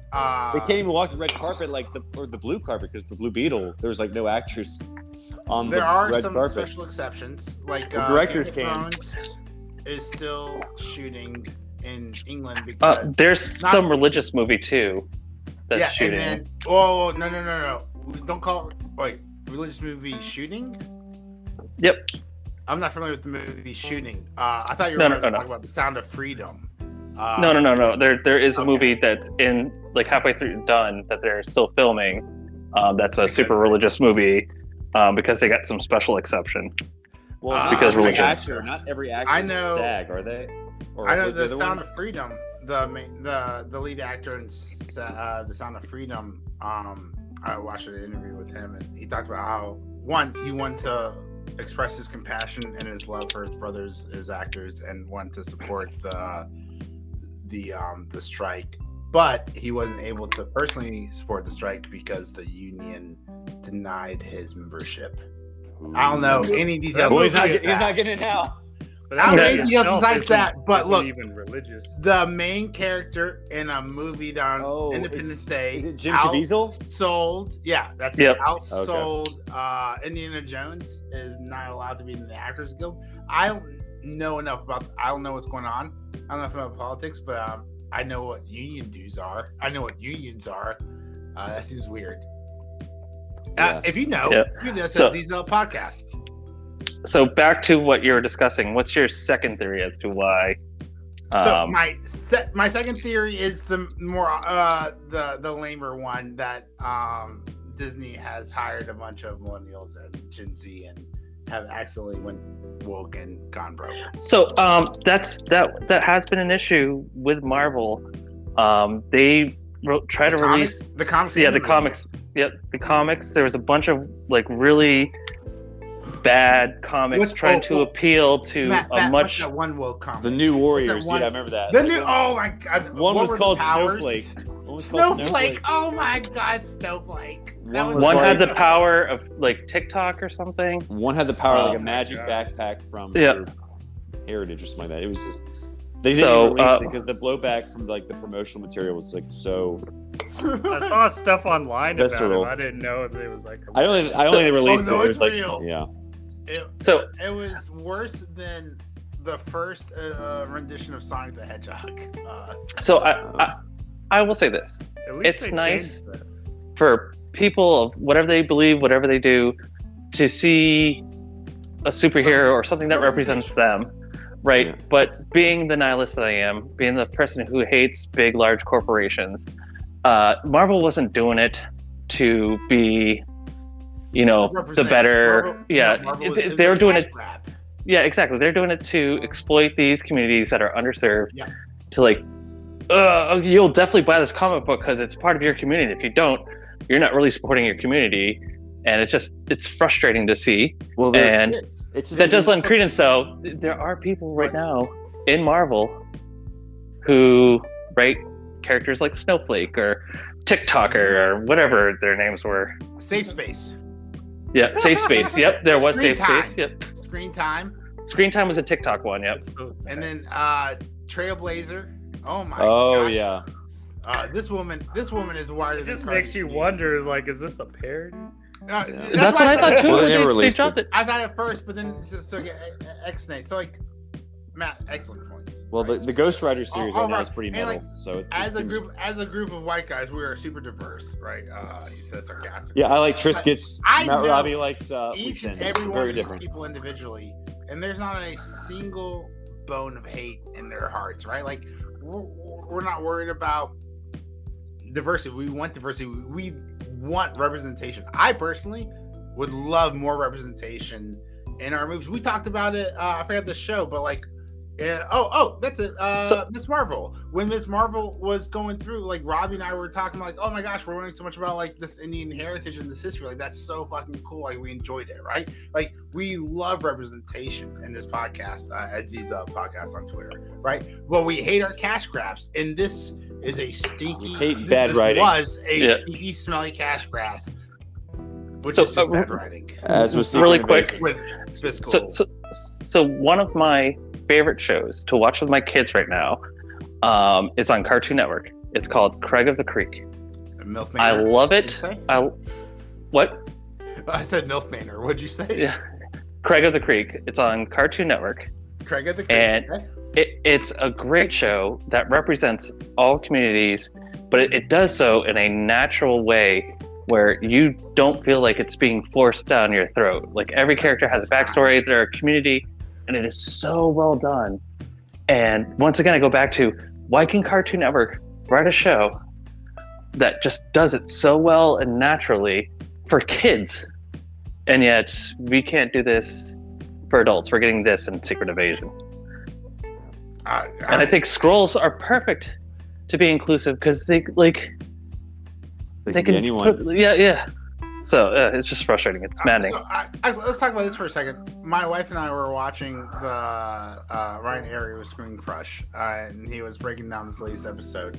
They can't even walk the red carpet or the blue carpet because for Blue Beetle there's no actors on the red carpet. There are some special exceptions, like directors can. Is still shooting in England because there's some religious movie too. That's shooting. And then no. Don't call it religious movie shooting. Yep. I'm not familiar with the movie Shooting. I thought you were talking about The Sound of Freedom. No. There is a movie that's in halfway through done that they're still filming. That's a super religious movie because they got some special exception. Well, because religion. Not every actor is SAG, are they? I know The Sound of Freedom. The lead actor in The Sound of Freedom. I watched an interview with him, and he talked about how he wanted to express his compassion and his love for his brothers as actors, and wanted to support the strike, but he wasn't able to personally support the strike because the union denied his membership. I don't know any details. Well, he's not getting it now. But I don't know any details besides that. But look, even religious. The main character in a movie on Independence Day, is it Jim Caviezel? Outsold, that's it. Outsold. Indiana Jones is not allowed to be in the Actors Guild. I don't know what's going on. I don't know enough about politics, but I know what union dues are. I know what unions are. That seems weird. Yes. If you know, you know, so Zealots podcast. So back to what you were discussing. What's your second theory as to why? So my second theory is the more the lamer one, that Disney has hired a bunch of millennials and Gen Z and have accidentally went woke and gone broke. So that has been an issue with Marvel. They try to release the comics. Yeah, the comics. Yeah, the comics. There was a bunch of really bad comics trying to appeal to Matt, much. That one woke comic? The New Warriors. Yeah, I remember that. The new. Oh my God. One was called Snowflake. Snowflake. Oh my God, Snowflake. One had the power of TikTok or something. One had the power of a magic backpack from Heritage or something like that. It was just they didn't release it because the blowback from the promotional material was so. I saw stuff online visceral. about it. I didn't know if it was I only released it. It was real. Yeah. It was worse than the first rendition of Sonic the Hedgehog. I will say this: it's nice for people of whatever they believe, whatever they do, to see a superhero or something that represents them, right? Yeah. But being the nihilist that I am, being the person who hates big, large corporations, Marvel wasn't doing it to be, the better. Marvel they were doing it. Yeah, exactly. They're doing it to exploit these communities that are underserved. Yeah. To you'll definitely buy this comic book because it's part of your community. If you don't, you're not really supporting your community, and it's frustrating to see. Well, and that does lend credence, though. There are people right now in Marvel who characters like Snowflake or TikToker or whatever their names were. Safe Space. Yeah, Safe Space. Yep, there was Screen Safe Time. Space. Yep. Screen Time. Screen Time was a TikTok one. Yep. And then Trailblazer. Oh my Oh gosh. yeah. This woman is wider It than just Cardi makes you B. wonder, like, is this a parody? That's That's what I thought too. Well, they when never they released dropped it. it. I thought at first, but then X-Nate. So like, Matt, excellent points. Well, right? the Ghost Rider series Oh, right now right. is pretty And, metal. like, So as a group of white guys, we are super diverse, right? He says sarcastically. Yeah, I like Triscuits. I Matt know Robbie likes each and Weekends. every one Very of these different. people individually, and there's not a single bone of hate in their hearts, right? Like we're not worried about diversity. We want diversity. We want representation. I personally would love more representation in our movies. We talked about it. I forgot the show, but like, that's it. Miss Marvel. When Miss Marvel was going through, like Robbie and I were talking like, oh my gosh, we're learning so much about like this Indian heritage and this history. Like that's so fucking cool. Like we enjoyed it, right? Like we love representation in this podcast, at Z's podcast on Twitter, right? Well, we hate our cash grabs, and this is a stinky. We hate bad writing. Was a stinky, smelly cash grab, which is just bad writing. As was Really Secret quick. Invasion. With fiscal. So one of my favorite shows to watch with my kids right now is on Cartoon Network. It's called Craig of the Creek. Milf I Manor. love What'd it. you say? What? I said Milf Manor. What'd you say? Yeah. Craig of the Creek. It's on Cartoon Network. Craig of the Creek. And okay. It's a great show that represents all communities, but it does so in a natural way where you don't feel like it's being forced down your throat. Like every character has a backstory, they're a community, and it is so well done. And once again, I go back to, why can Cartoon Network write a show that just does it so well and naturally for kids, and yet we can't do this for adults? We're getting this in Secret Invasion. And I think scrolls are perfect to be inclusive because they They can be anyone. yeah. So it's just frustrating. It's maddening. Let's talk about this for a second. My wife and I were watching the Ryan Arias Screen Crush, and he was breaking down this latest episode,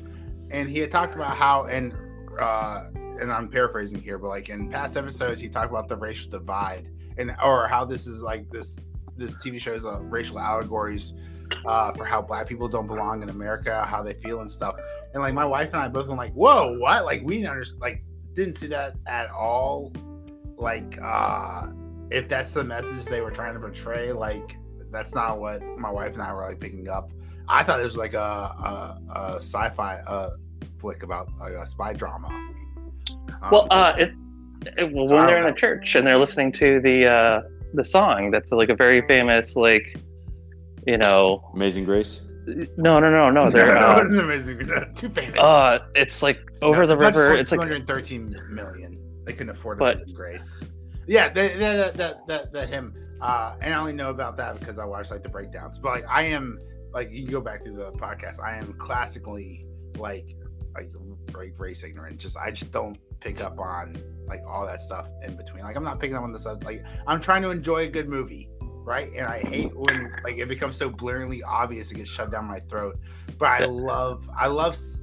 and he had talked about how, and I'm paraphrasing here, but like in past episodes, he talked about the racial divide, or how this is like this TV show is racial allegories for how Black people don't belong in America, how they feel and stuff. And like my wife and I both went like, "Whoa, what?" Like we didn't understand, like didn't see that at all. Like if that's the message they were trying to portray, like that's not what my wife and I were like picking up. I thought it was like a sci-fi flick about like a spy drama. Well, when they're in a church and they're listening to the song, that's like a very famous, like, you know, Amazing Grace. No. They're That was amazing. Too famous. It's like over the river. It's like 213 million. They couldn't afford But- Amazing Grace. Yeah, that him. And I only know about that because I watched like the breakdowns. But like I am like you can go back to the podcast. I am classically like race ignorant. I just don't pick up on like all that stuff in between. Like I'm not picking up on the stuff. Like I'm trying to enjoy a good movie, right? And I hate when like it becomes so blaringly obvious it gets shoved down my throat. But I love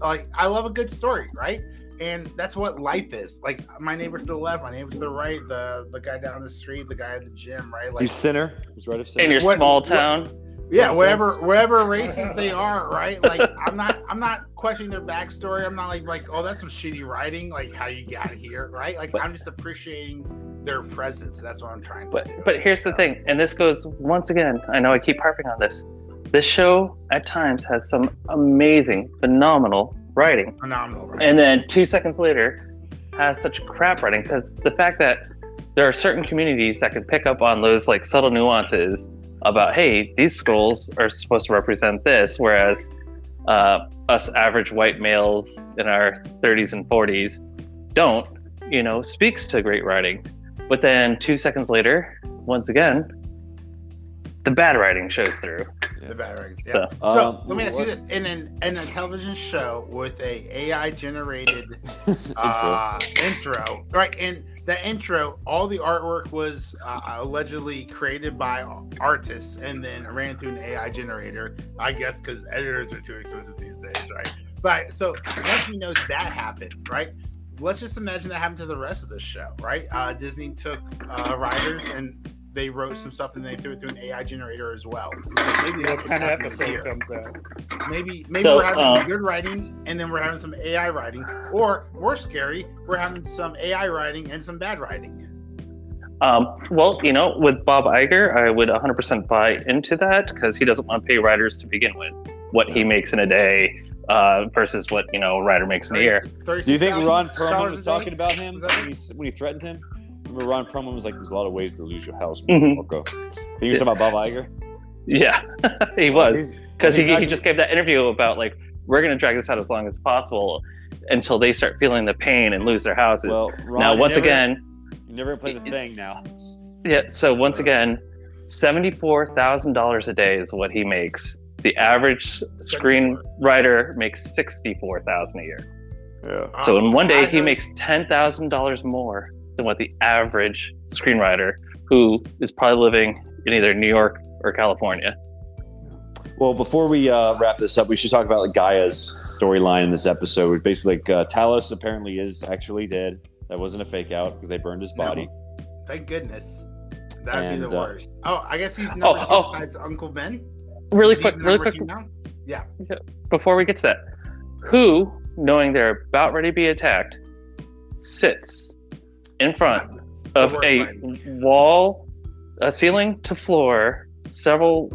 a good story, right? And that's what life is. Like my neighbor to the left, my neighbor to the right, the guy down the street, the guy at the gym, right? Like He's Sinner. He's right of Sinner. in your small town. yeah, wherever races they are, right? Like I'm not questioning their backstory. I'm not like oh that's some shitty writing, like how you got here, right? Like I'm just appreciating their presence. That's what I'm trying to do. But here's the thing, and this goes once again. I know I keep harping on this. This show at times has some amazing, phenomenal writing. Phenomenal, right? And then 2 seconds later has such crap writing, because the fact that there are certain communities that can pick up on those like subtle nuances about, hey, these scrolls are supposed to represent this, whereas us average white males in our 30s and 40s don't, speaks to great writing. But then 2 seconds later, once again, the bad writing shows through. The bad writing. Yeah. So, let me ask you this: in a television show with a AI generated intro, right? And the intro, all the artwork was allegedly created by artists and then ran through an AI generator. I guess because editors are too expensive these days, right? But so once we know that happened, right? Let's just imagine that happened to the rest of the show, right? Disney took writers and they wrote some stuff and they threw it through an AI generator as well. Maybe that's What kind of happening episode here. comes out? Maybe So, we're having some good writing and then we're having some AI writing, or more scary, we're having some AI writing and some bad writing. Well, with Bob Iger, I would 100% buy into that because he doesn't want to pay writers to begin with. What he makes in a day versus what a writer makes in a year. Do you think Ron Perlman was $36,000 talking about him Was that when he threatened him? Remember Ron Perlman was like, "There's a lot of ways to lose your house." Mhm. Think he was talking about Bob Iger? Yeah, he was. Because he's not he just gave that interview about like, we're going to drag this out as long as possible until they start feeling the pain and lose their houses. Well, Ron, now, you once never- again, you never play the thing now. yeah. So once again, $74,000 a day is what he makes. The average screenwriter makes $64,000 a year. Yeah. So in one day, I he heard- makes $10,000 more than what the average screenwriter, who is probably living in either New York or California. Well, before we wrap this up, we should talk about like Gaia's storyline in this episode. Which basically, like, Talos apparently is actually dead. That wasn't a fake out because they burned his body. Thank goodness. That would be And, the worst. I guess he's number two oh. besides Uncle Ben. Really Is he quick, the really number quick, two now? Yeah. before we get to that, who, knowing they're about ready to be attacked, sits in front of worst a writing. wall, a ceiling to floor, several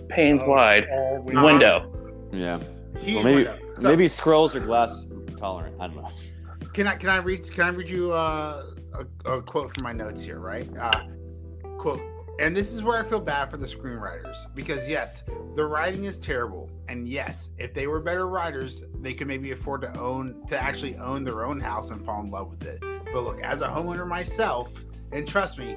panes Oh, wide all we- Uh-huh. window? Yeah. He Well, maybe window. So, maybe scrolls are glass tolerant. I don't know. Can I read you a quote from my notes here, right? Quote, and this is where I feel bad for the screenwriters because yes, the writing is terrible, and yes, if they were better writers, they could maybe afford to actually own their own house and fall in love with it. But look, as a homeowner myself, and trust me,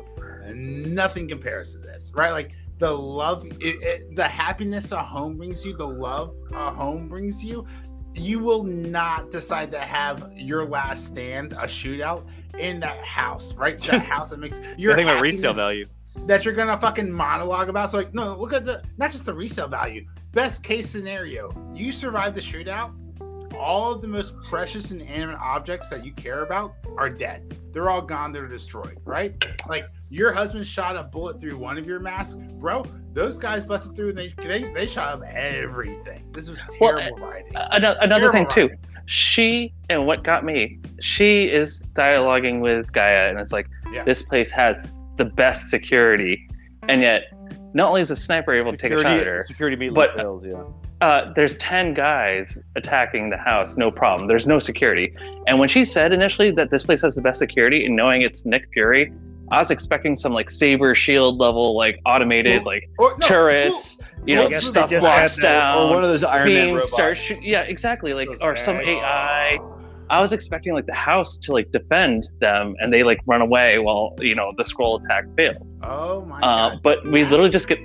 nothing compares to this, right? Like the love, the happiness a home brings you, the love a home brings you. You will not decide to have your last stand, a shootout, in that house, right? That house that makes your Think about happiness resale value. that you're gonna fucking monologue about. So like, no, look at not just the resale value. Best case scenario, you survive the shootout. All of the most precious and inanimate objects that you care about are dead. They're all gone. They're destroyed, right? Like your husband shot a bullet through one of your masks, bro. Those guys busted through and they shot up everything. This was terrible writing. Another thing Terrible too. writing. She, and what got me, she is dialoguing with Gaia, and it's like, Yeah. this place has the best security, and yet not only is a sniper able to take a shot at her, Security immediately but- fails. Yeah. there's 10 guys attacking the house, no problem. There's no security. And when she said initially that this place has the best security, and knowing it's Nick Fury, I was expecting some like saber shield level, like automated, like turrets, well, I guess they stuff just blocks had that- down. Or one of those Iron Man beams robots. start yeah, exactly. Like, Those or some bags. AI. I was expecting like the house to like defend them, and they like run away while the scroll attack fails. Oh my god! But we literally just get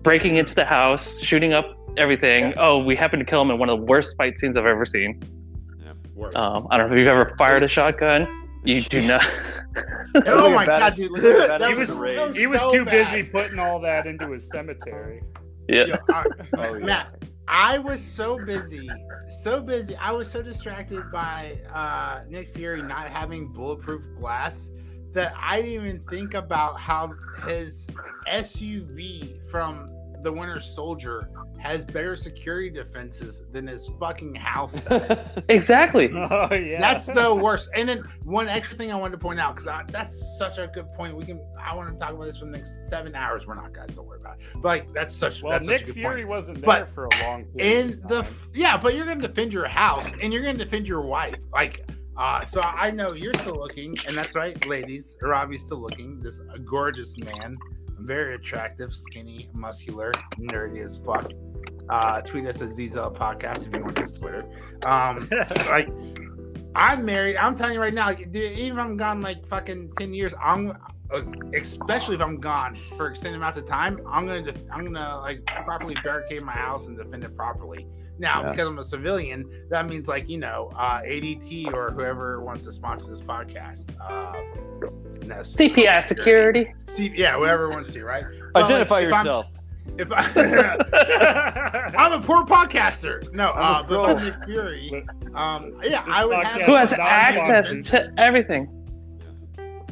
breaking into the house, shooting up everything. Yeah. Oh, we happen to kill him in one of the worst fight scenes I've ever seen. Worse. I don't know if you've ever fired a shotgun. You do not. Oh my Bad- god, dude! bad That He was- that He was so too bad. busy putting all that into his cemetery. Yeah. Yo, Oh, yeah. Matt, I was so busy. I was so distracted by Nick Fury not having bulletproof glass that I didn't even think about how his SUV from the Winter Soldier has better security defenses than his fucking house does. Exactly. Oh yeah. That's the worst. And then one extra thing I wanted to point out, because that's such a good point. I want to talk about this for the next 7 hours. We're not, guys. Don't worry about it. But like, that's such well, that's such a Nick good Fury point. wasn't there But for a long period. In of the time. but you're gonna defend your house and you're gonna defend your wife. Like, so I know you're still looking, and that's right, ladies. Robbie's still looking. This gorgeous man, very attractive, skinny, muscular, nerdy as fuck. Tweet us at Zealots Podcast if you want his Twitter. Like, I'm married. I'm telling you right now, dude, even if I'm gone like fucking 10 years, especially if I'm gone for extended amounts of time, I'm gonna like properly barricade my house and defend it properly. Now, Yeah. because I'm a civilian, that means like ADT or whoever wants to sponsor this podcast. CPI security. Yeah, whoever wants to, right? But, Identify like, if I'm- yourself. If I'm I'm a poor podcaster. No, I'm a but Skrull. Nick Fury. This I would have. Who has Not access sponsored. to everything?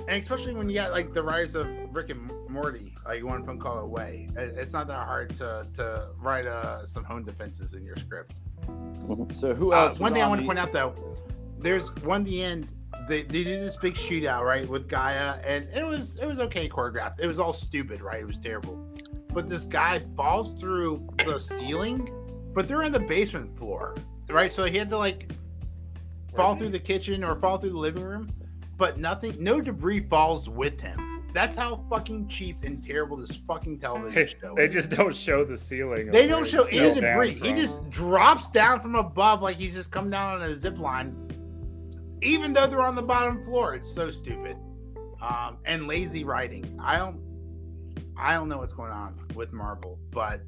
And especially when you got like the rise of Rick and Morty, like one phone call away. It's not that hard to write some home defenses in your script. So who else? One was thing I on want to the- point out though, there's one at the end. They did this big shootout, right, with Gaia, and it was okay choreographed. It was all stupid, right? It was terrible. But this guy falls through the ceiling, but they're in the basement floor, right? So he had to like fall through the kitchen or fall through the living room, but no debris falls with him. That's how fucking cheap and terrible this fucking television show They is. just don't show the ceiling. They of don't where show he any fell down debris. He from. just drops down from above like he's just come down on a zip line, even though they're on the bottom floor. It's so stupid, and lazy writing. I don't know what's going on with Marvel, but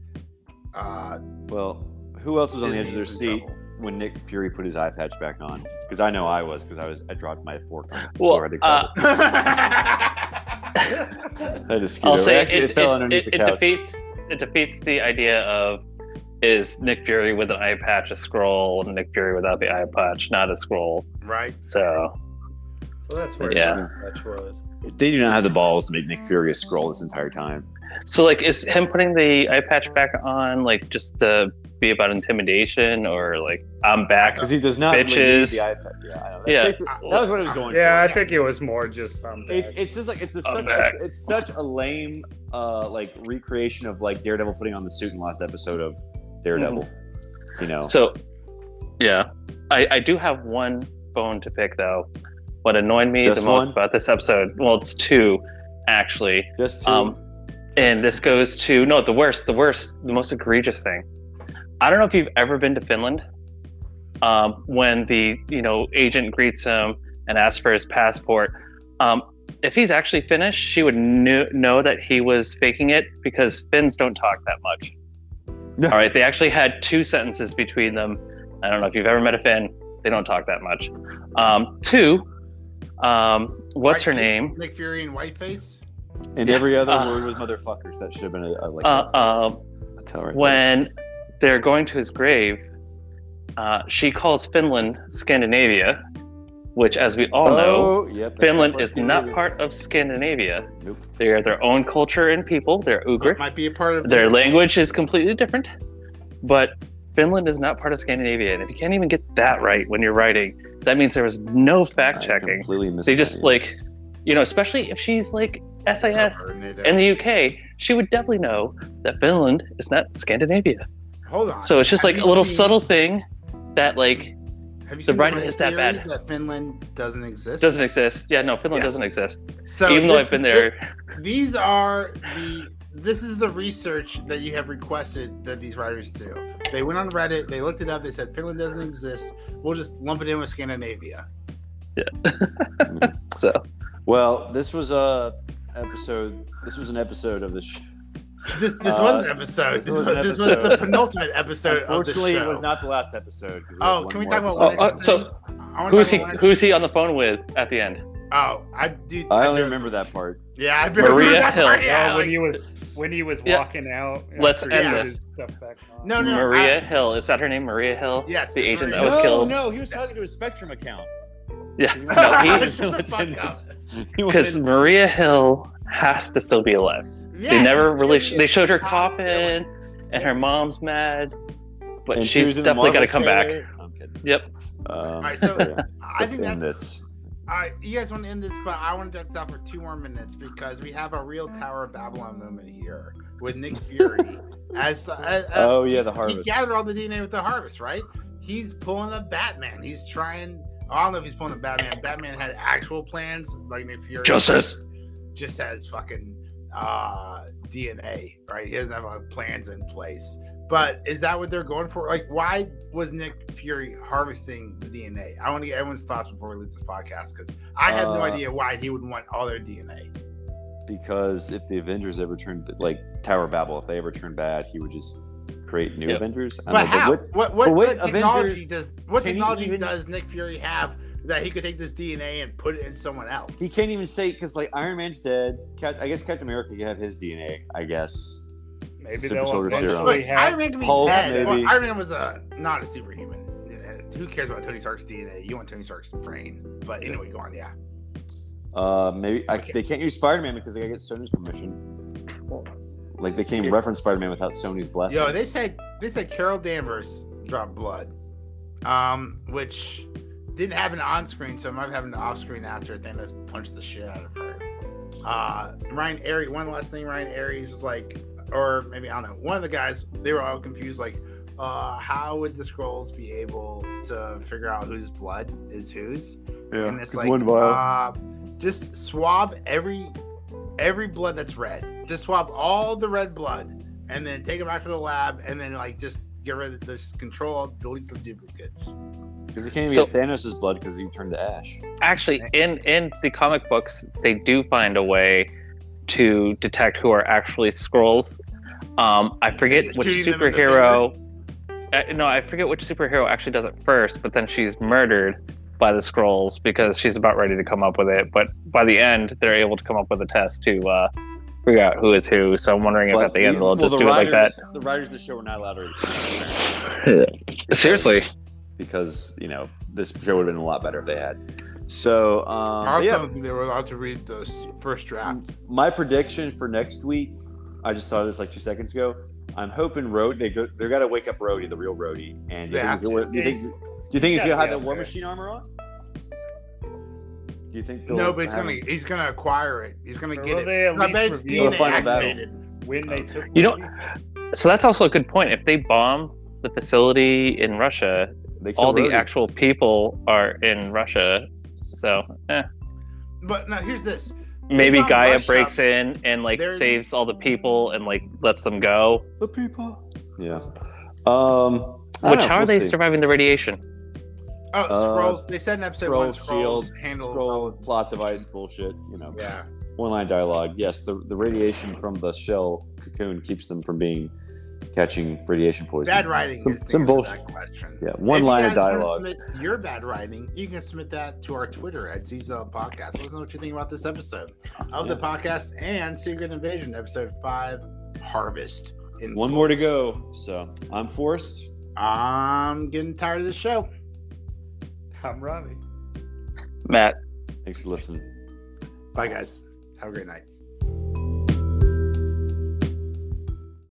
Well, who else was on the edge of their Disney's in seat trouble. when Nick Fury put his eye patch back on? Because I know I was, because I dropped my fork on the Well, floor. I had to grab it. I had to scoot I'll over. say Actually, it fell underneath the couch. it defeats the idea of is Nick Fury with an eye patch a Skrull and Nick Fury without the eye patch not a Skrull. right? So So that's where Yeah. that was. They do not have the balls to make Nick Fury a Skrull this entire time. So, like, is him putting the eye patch back on, like, just to be about intimidation, or, like, I'm back? Because he does not really need Bitches. the eye patch. Yeah, I know. Yeah. That was what I was going Yeah, for. I think it was more just It's just like it's such a lame like recreation of like Daredevil putting on the suit in the last episode of Daredevil. You know. So, yeah. I do have one bone to pick, though. What annoyed me Just the most one? about this episode, well, it's two, actually. Just to And this goes to, no, the worst, the most egregious thing. I don't know if you've ever been to Finland. When the agent greets him and asks for his passport, if he's actually Finnish, she would know that he was faking it, because Finns don't talk that much. All right, they actually had 2 sentences between them. I don't know if you've ever met a Finn. They don't talk that much. 2, what's her Whiteface, name? Nick Fury and Whiteface. and every other word was motherfuckers. That should have been a tell right When they're going to his grave, she calls Finland Scandinavia, which, as we all there. know, Oh, yep, that's Finland part is of not Scandinavia. part of Scandinavia. Nope. They are their own culture and people. They're It Ugric. might be a part of Their language is completely different, but Finland is not part of Scandinavia. And if you can't even get that right when you're writing, that means there was no fact I checking. completely missed They that, just yeah. especially if she's like SAS in the UK, she would definitely know that Finland is not Scandinavia. Hold on. So it's just Have like a you little seen- subtle thing that like Have you the seen writing Reddit is that theory bad. That Finland doesn't exist. doesn't exist. Yeah, no, Finland Yes. doesn't exist. So Even though this I've been is there. These are this is the research that you have requested that these writers do. They went on Reddit, they looked it up, they said Finland doesn't exist. We'll just lump it in with Scandinavia. So Well, this was a episode. This was an episode of the show. This was an episode. This was was, an this was episode. the penultimate episode of the Unfortunately, show. it was not the last episode. 'cause we Oh, have one can we more talk about episode. one extra so thing? I wanna talk about one who's he on the phone with at the end? Oh, I do. I only remember that part. Yeah, I barely Maria remember that Hill. part, Oh, yeah, when like- he was Yeah. walking out. Let's after end he put this. his stuff back on. No, Maria Hill. Is that her name? Maria Hill? Yes, The it's agent Maria that was Hill. killed. No, he was talking to his Spectrum account. Yeah. He No, wanted- Shut the Let's fuck end up. this. He because wanted- Maria Hill has to still be alive. Yeah, They never it's really. just- They showed her Tom coffin, Dillon. and her mom's mad, but and she she's was in the definitely got to Marvels come back. trailer. I'm kidding. Yep. All right, so yeah. I Let's think end that's. this. You guys want to end this, but I want to talk about for 2 more minutes because we have a real Tower of Babylon moment here with Nick Fury as the. Oh yeah, the He harvest. gathered all the DNA with the harvest, right? He's pulling a Batman. He's trying. I don't know if he's pulling a Batman. Batman had actual plans, like Nick Fury. Justice. Just has fucking DNA, right? He doesn't have plans in place. But is that what they're going for? Like, why was Nick Fury harvesting the DNA? I want to get everyone's thoughts before we leave this podcast because I have no idea why he would want all their DNA. Because if the Avengers ever turned like Tower of Babel, if they ever turned bad, he would just create new Yep. Avengers. I But don't know, how? What what technology Avengers does can he even- does Nick Fury have that he could take this DNA and put it in someone else? He can't even say because like Iron Man's dead. I guess Captain America could have his DNA. I guess. Maybe Super they'll soldier serum. eventually But have. Iron Man can be Hulk, dead. maybe. Well, Iron Man was not a superhuman. Who cares about Tony Stark's DNA? You want Tony Stark's brain. But anyway, go on. Yeah. Maybe they can't use Spider-Man because they gotta get Sony's permission. Like they can't reference Spider-Man without Sony's blessing. Yo, they said Carol Danvers dropped blood, which didn't happen on screen, so it might have happened off screen after Thanos punched the shit out of her. Ryan Aries. One last thing, Ryan Aries was like, or maybe I don't know. One of the guys, they were all confused, like, how would the Skrulls be able to figure out whose blood is whose? Yeah, And it's good like, one, Vile. just swab every blood that's red. Just swab all the red blood, and then take it back to the lab, and then like just get rid of this control, delete the duplicates. Because you can't even So- get Thanos' blood because he turned to ash. Actually, in the comic books, they do find a way to detect who are actually Skrulls. I forget Just which shooting them in the superhero. No, I forget which superhero actually does it first, but then she's murdered by the Skrulls because she's about ready to come up with it. But by the end, they're able to come up with a test to figure out who is who. So I'm wondering if at the end they'll just do it like that. The writers of the show were not allowed to Seriously. because this show would have been a lot better if they had. So I also yeah, don't think they were allowed to read the first draft. my prediction for next week, I just thought of this like 2 seconds ago. I'm hoping they got to wake up Rhodey, the real Rhodey, and do They have to. you think he's gotta gonna have be the up War there. Machine armor on? Do you think? No, but have him- he's gonna acquire it. He's gonna Or get will it. they at I least bet it's reveal DNA the final battle? activated. When they took. You know, so that's also a good point. If they bomb the facility in Russia, They kill all the Rhodey. actual people are in Russia. So, But now here's this. maybe bomb Gaia Russia, breaks in and like there's- saves all the people and like lets them go. the people. Yeah. Which how are they surviving the radiation? Oh, Skrulls. They said in episode one, Scroll, Skrulls handle. scroll, plot device bullshit. Yeah. One line dialogue. Yes, the radiation from the shell cocoon keeps them from catching radiation poisoning. Bad writing Some- is the some answer to bullshit. that question. Yeah, one If line you of guys wanna dialogue. Submit your bad writing. You can submit that to our Twitter at Zealots Podcast. Let us know what you think about this episode of the podcast and Secret Invasion, episode 5, Harvest. One more to go. So I'm forced. I'm getting tired of this show. I'm Robbie. Matt. Thanks for listening. Bye, guys. Have a great night.